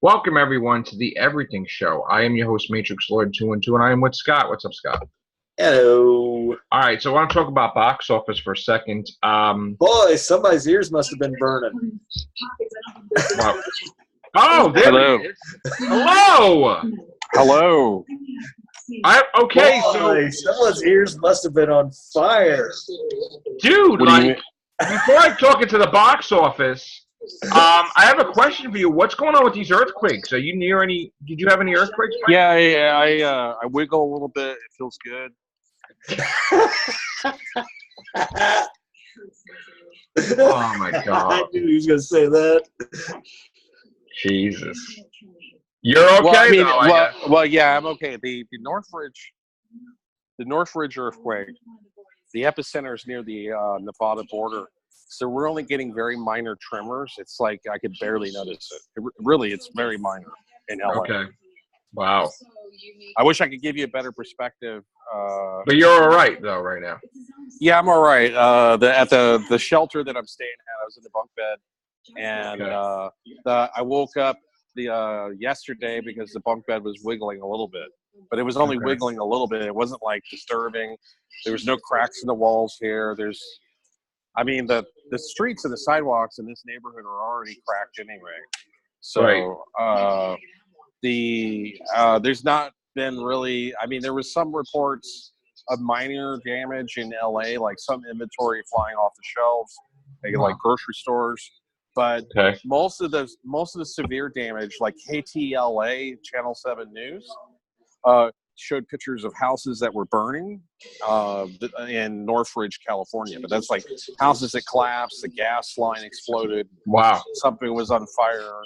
Welcome everyone to the Everything Show. I am your host, Matrix Lord 212, and I am with Scott. What's up, Scott? Hello. All right, so I want to talk about box office for a second. Boy, somebody's ears must have been burning. Well, oh, there Hello. it is. Hello. Hello. Okay, Boy, someone's ears must have been on fire. dude, What do you mean? before I talk into the box office, I have a question for you. What's going on with these earthquakes? Are you near any? Did you have any earthquakes? Yeah, I wiggle a little bit. It feels good. Oh my God! I knew he was going to say that. Jesus. You're okay, Well, I mean, though, I guess. well, yeah, I'm okay. The Northridge earthquake, the epicenter is near the Nevada border, so we're only getting very minor tremors. It's like I could barely notice it. Really, it's very minor in LA. Okay. Wow. I wish I could give you a better perspective. But you're all right, though, right now. Yeah, I'm all right. At the shelter that I'm staying at, I was in the bunk bed, and I woke up yesterday because the bunk bed was wiggling a little bit, but it was only wiggling a little bit. It wasn't like disturbing. There was no cracks in the walls here. The streets and the sidewalks in this neighborhood are already cracked anyway. So there's not been really. I mean, there was some reports of minor damage in LA, like some inventory flying off the shelves, like grocery stores. But most of the severe damage, like KTLA Channel 7 News, showed pictures of houses that were burning in Northridge, California. But that's like houses that collapsed, the gas line exploded. Wow. Something was on fire.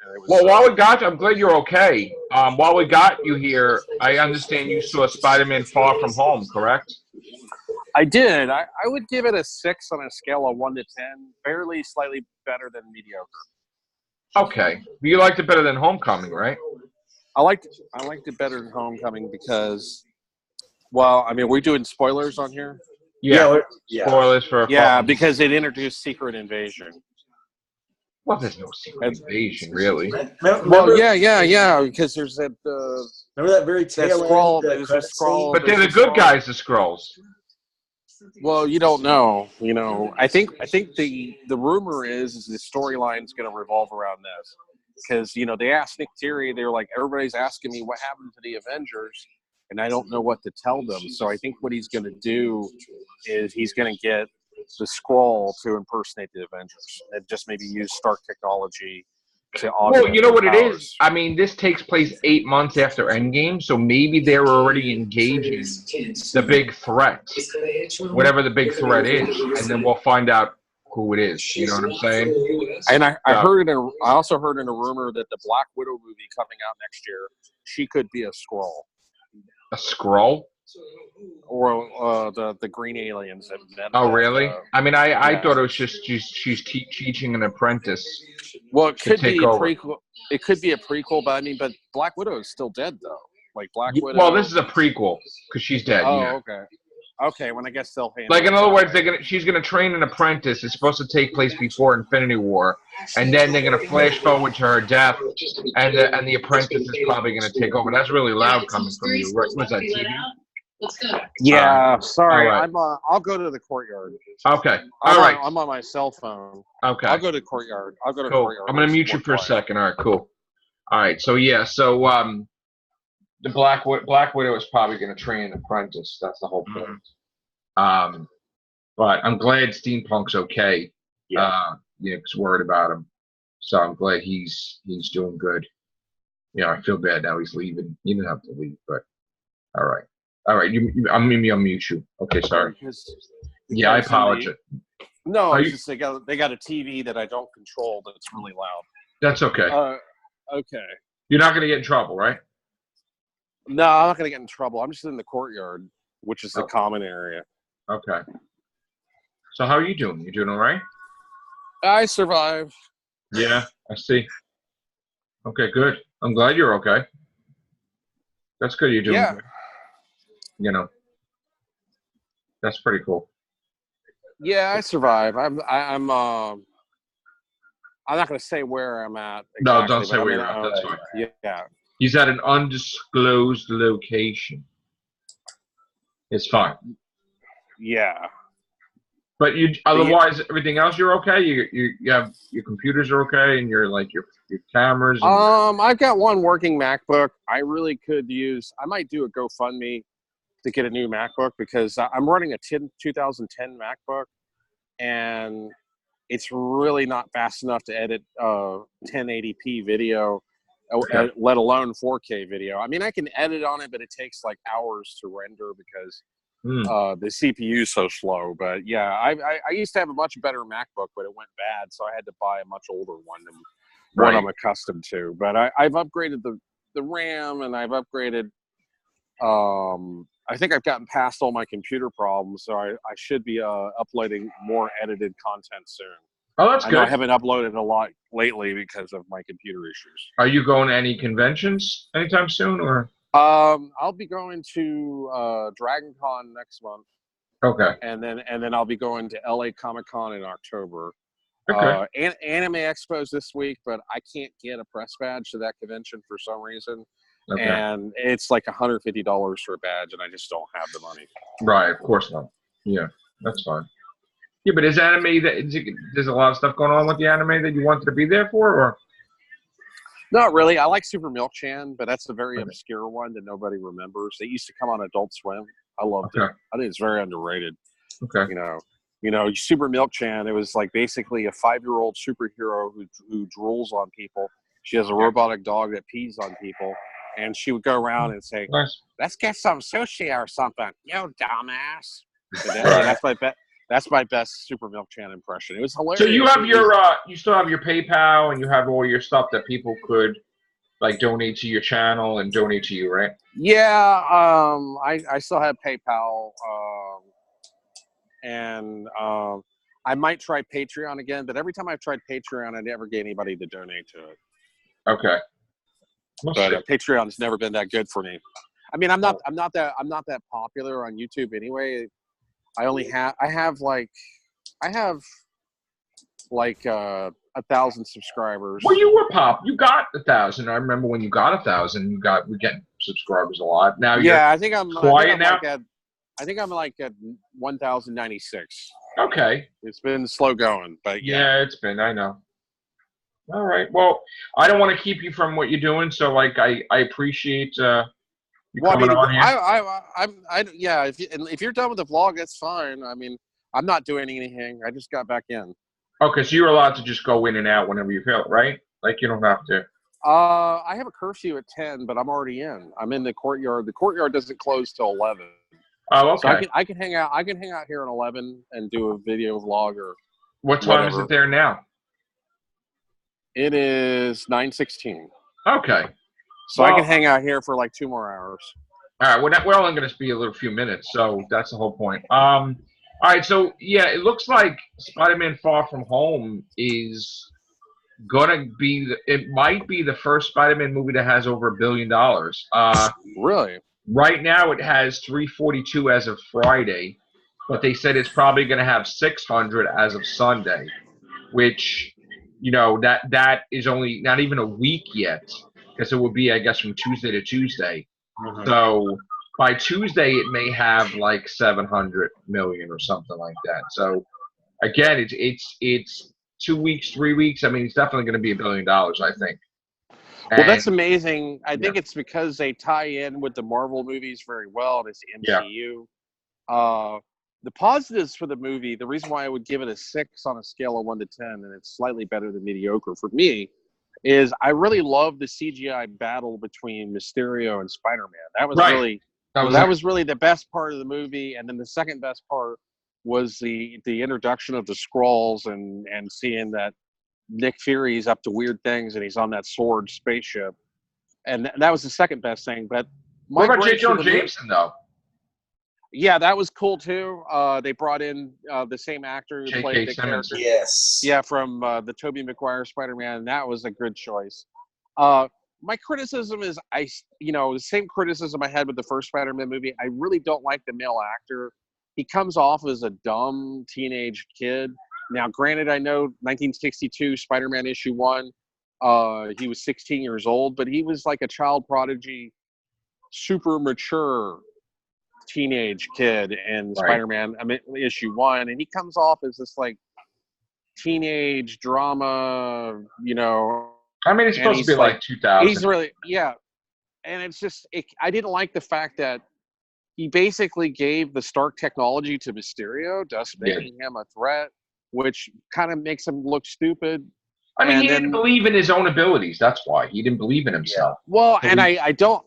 And it was, well, while we got you, I'm glad you're okay. While we got you here, I understand you saw Spider-Man Far From Home, correct? I did. I would give it a 6 on a scale of 1 to 10. Barely, slightly better than mediocre. Okay. But you liked it better than Homecoming, right? I liked it better than Homecoming because, well, I mean, we're doing spoilers on here. Yeah. Spoilers for because it introduced Secret Invasion. Well, there's no Secret Invasion, really. Well, yeah, because there's that. Remember that very tail scroll? There's a scroll. But they're the good guys, the Skrulls. Well, you don't know. You know, I think the rumor is the storyline's going to revolve around this because they asked Nick Fury. They were like, everybody's asking me what happened to the Avengers, and I don't know what to tell them. So I think what he's going to do is he's going to get the Skrull to impersonate the Avengers and just maybe use Stark technology to augment. Well, you know what powers. it is? I mean, this takes place 8 months after Endgame, so maybe they're already engaging the big threat, whatever the big threat is, and then we'll find out who it is. You know what I'm saying? And I also heard in a rumor that the Black Widow movie coming out next year, she could be a Skrull. A Skrull? Or the green aliens. Oh, really? I mean, I thought it was just she's teaching an apprentice. Well, it could be a prequel. It could be a prequel, but but Black Widow is still dead, though. Like Black Widow. Well, this is a prequel because she's dead. Oh, yeah. okay. Okay, when I guess they'll handle like in other words, she's gonna train an apprentice. It's supposed to take place before Infinity War, and then they're gonna flash forward to her death, and the apprentice is probably gonna take over. That's really loud coming from you. Was that TV? Yeah, sorry. Right. I'll go to the courtyard. Okay. All right. I'm on my cell phone. Okay. I'll go to the courtyard. Cool. I'm gonna mute you for a second. All right. Cool. All right. So the Black Widow is probably gonna train an apprentice. That's the whole point. But I'm glad Steampunk's okay. Yeah. Because worried about him. So I'm glad he's doing good. I feel bad now he's leaving. He didn't have to leave, but all right. All right, I'm gonna unmute you. Okay, sorry. I apologize. They got a TV that I don't control that's really loud. That's okay. Okay. You're not gonna get in trouble, right? No, I'm not gonna get in trouble. I'm just in the courtyard, which is the common area. Okay. So how are you doing? You doing all right? I survived. Yeah, I see. Okay, good. I'm glad you're okay. That's good. You're doing good. That's pretty cool. Yeah, I survive. I'm I'm not going to say where I'm at. Exactly, No, don't say where you're at. That's fine. Yeah. He's at an undisclosed location. It's fine. Yeah. But otherwise, everything else you're okay. You have your computers are okay, and your cameras. I've got one working MacBook. I really could use. I might do a GoFundMe to get a new MacBook because I'm running a 2010 MacBook, and it's really not fast enough to edit 1080p video, let alone 4K video. I mean, I can edit on it, but it takes like hours to render because the CPU is so slow. But yeah, I used to have a much better MacBook, but it went bad, so I had to buy a much older one than what I'm accustomed to. But I've upgraded the RAM, and I've upgraded. I think I've gotten past all my computer problems, so I should be uploading more edited content soon. Oh, that's good. I haven't uploaded a lot lately because of my computer issues. Are you going to any conventions anytime soon, or? I'll be going to Dragon Con next month. Okay. And then I'll be going to LA Comic Con in October. Okay. Anime Expo's this week, but I can't get a press badge to that convention for some reason. Okay. And it's like $150 for a badge, and I just don't have the money. Right, of course not. Yeah, that's fine. Yeah, but there's a lot of stuff going on with the anime that you wanted to be there for, or? Not really. I like Super Milk Chan, but that's a very obscure one that nobody remembers. It used to come on Adult Swim. I loved it. I think it's very underrated. Okay. You know, Super Milk Chan. It was like basically a 5-year-old superhero who drools on people. She has a robotic dog that pees on people, and she would go around and say, "Let's get some sushi or something." Yo, dumbass. That's my best Super Milk Chan impression. It was hilarious. So you have you still have your PayPal, and you have all your stuff that people could like donate to your channel and donate to you, right? Yeah, I still have PayPal, and I might try Patreon again. But every time I've tried Patreon, I never get anybody to donate to it. Okay. But Patreon's never been that good for me. I mean, I'm not that popular on YouTube anyway. I have like 1,000 subscribers. Well, you were you got 1,000. I remember when you got 1,000, we're getting subscribers a lot. Now I think I'm quiet now. I think I'm like at 1,096. Okay. It's been slow going, but yeah, it's been. I know. All right. Well, I don't want to keep you from what you're doing, so like I appreciate you coming on here. If you're done with the vlog, that's fine. I mean, I'm not doing anything. I just got back in. Okay, so you're allowed to just go in and out whenever you feel, right? Like you don't have to. I have a curfew at 10, but I'm already in. I'm in the courtyard. The courtyard doesn't close till 11. Oh, okay. So I can hang out. I can hang out here at 11 and do a video vlog or. What time is it there now? It is 9:16. Okay. So I can hang out here for like 2 more hours. All right. We're only going to be a few minutes, so that's the whole point. All right. So yeah, it looks like Spider-Man: Far From Home is gonna be. It might be the first Spider-Man movie that has over $1 billion. Really? Right now, it has 342 as of Friday, but they said it's probably going to have 600 as of Sunday, which that is only not even a week yet. Because it would be, I guess, from Tuesday to Tuesday. Mm-hmm. So by Tuesday, it may have like 700 million or something like that. So again, it's 2 weeks, 3 weeks. I mean, it's definitely going to be $1 billion, I think. Well, that's amazing. I think it's because they tie in with the Marvel movies very well, and it's the MCU. Yeah. The positives for the movie, the reason why I would give it a 6 on a scale of 1 to 10, and it's slightly better than mediocre for me, is I really love the CGI battle between Mysterio and Spider-Man. That was really the best part of the movie, and then the second best part was the introduction of the Skrulls and seeing that Nick Fury's up to weird things and he's on that sword spaceship, and that was the second best thing. But what about J. Jonah Jameson though? Yeah, that was cool too. They brought in the same actor who played the character. Yes. Yeah, from the Tobey Maguire Spider-Man. That was a good choice. My criticism is, the same criticism I had with the first Spider-Man movie. I really don't like the male actor. He comes off as a dumb teenage kid. Now, granted, I know 1962 Spider-Man issue 1, he was 16 years old, but he was like a child prodigy, super mature teenage kid in Spider-Man issue 1, and he comes off as this like teenage drama, you know. I mean, it's supposed to be like 2000. He's really, yeah. And it's just, I didn't like the fact that he basically gave the Stark technology to Mysterio, thus making him a threat, which kind of makes him look stupid. I mean, he didn't believe in his own abilities. That's why he didn't believe in himself. Well, and I don't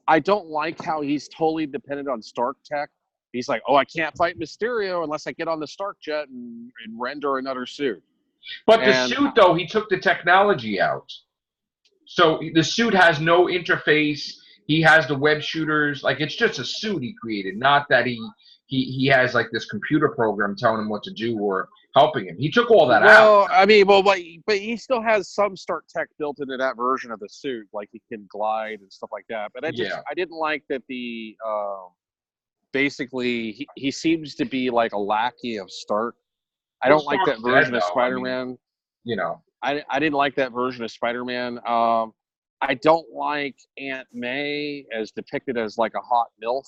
like how he's totally dependent on Stark tech. He's like, oh, I can't fight Mysterio unless I get on the Stark jet and render another suit. But the suit, though, he took the technology out. So the suit has no interface. He has the web shooters. Like, it's just a suit he created, not that he has like this computer program telling him what to do or helping him. He took all that out. Well, I mean, but he still has some Stark tech built into that version of the suit, like he can glide and stuff like that. But I didn't like that the basically he seems to be like a lackey of Stark. I don't like that version of Spider-Man. I mean, you know, I didn't like that version of Spider-Man. I don't like Aunt May as depicted as like a hot MILF.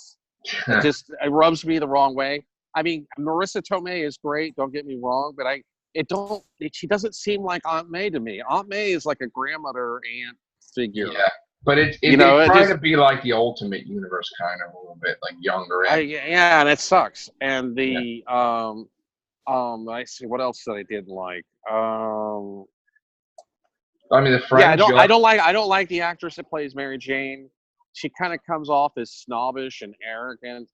It rubs me the wrong way. I mean, Marissa Tomei is great. Don't get me wrong, but she doesn't seem like Aunt May to me. Aunt May is like a grandmother aunt figure. Yeah, but it's trying to be like the Ultimate Universe kind of a little bit, like younger. Yeah, and it sucks. And the I see what else that I didn't like. I mean, the friend. Yeah, I don't like the actress that plays Mary Jane. She kind of comes off as snobbish and arrogant.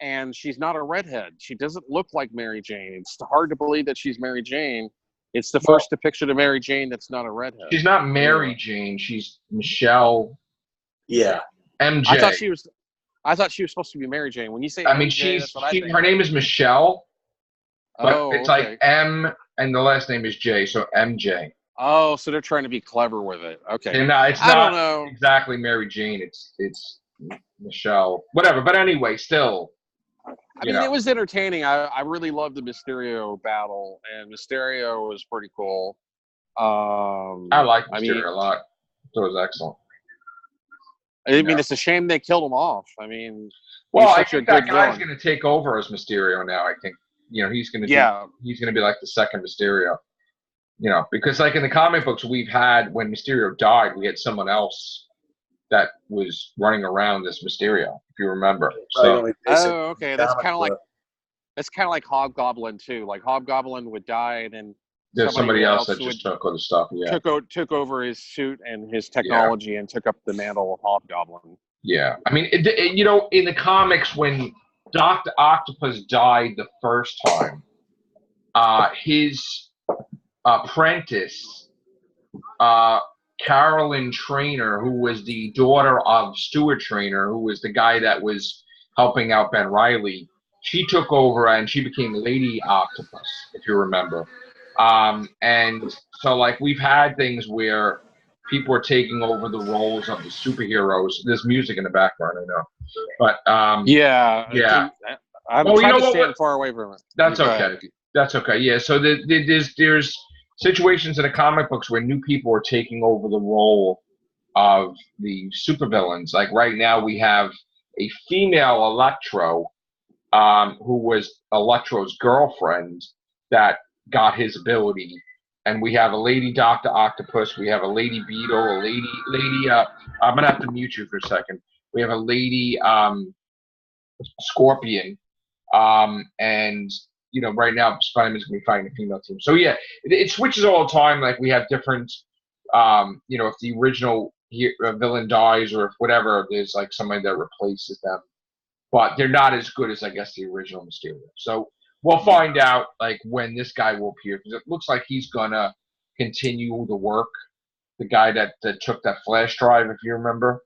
And she's not a redhead. She doesn't look like Mary Jane. It's hard to believe that she's Mary Jane. It's the first depiction of Mary Jane that's not a redhead. She's not Mary Jane. She's Michelle. Yeah. MJ. I thought she was supposed to be Mary Jane. When you say I mean, MJ, her name is Michelle. But it's okay. like M and the last name is J, so MJ. Oh, so they're trying to be clever with it. Okay. And it's not exactly Mary Jane. It's Michelle. Whatever. But anyway, still. I mean, it was entertaining. I really loved the Mysterio battle, and Mysterio was pretty cool. I like Mysterio a lot. It was excellent. I mean, it's a shame they killed him off. I mean, well, I think that guy's going to take over as Mysterio now. I think he's going to he's going to be like the second Mysterio. Because like in the comic books we've had, when Mysterio died, we had someone else that was running around as Mysterio, if you remember. So, okay, that's kind of like Hobgoblin too. Like Hobgoblin would die, and then there's somebody else that just took all the stuff. Yeah, took over his suit and his technology and took up the mantle of Hobgoblin. Yeah, I mean, in the comics when Dr. Octopus died the first time, his apprentice, Carolyn Trainer, who was the daughter of Stuart Trainer, who was the guy that was helping out Ben Reilly, she took over and she became Lady Octopus, if you remember. And so, like, we've had things where people are taking over the roles of the superheroes. There's music in the background, I know. But, yeah. I'm trying to stand far away from it. That's okay. That's okay. Yeah, so there's situations in the comic books where new people are taking over the role of the supervillains. Like right now, we have a female Electro, who was Electro's girlfriend, that got his ability, and we have a lady Dr. Octopus. We have a lady Beetle, a lady. I'm gonna have to mute you for a second. We have a lady Scorpion, and right now, Spider-Man's going to be fighting a female team. So, yeah, it switches all the time. Like, we have different, if the original villain dies or if whatever, there's, like, somebody that replaces them. But they're not as good as, I guess, the original Mysterio. So, we'll find out, like, when this guy will appear. Because it looks like he's going to continue the work. The guy that took that flash drive, if you remember,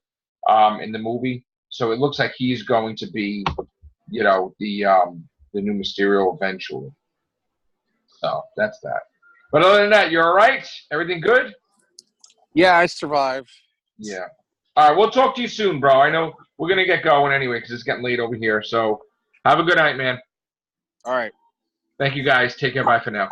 in the movie. So, it looks like he's going to be, the new Mysterio eventually. So that's that. But other than that, you're all right? Everything good? Yeah, I survived. Yeah. All right, we'll talk to you soon, bro. I know we're going to get going anyway because it's getting late over here. So have a good night, man. All right. Thank you guys. Take care. Bye for now.